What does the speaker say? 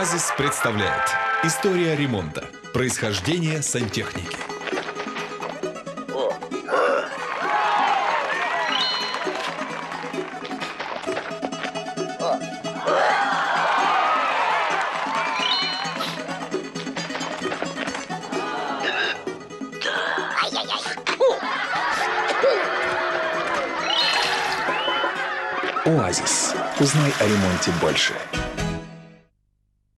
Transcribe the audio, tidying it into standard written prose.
ОАЗИС представляет «История ремонта. Происхождение сантехники». ОАЗИС. Узнай о ремонте больше.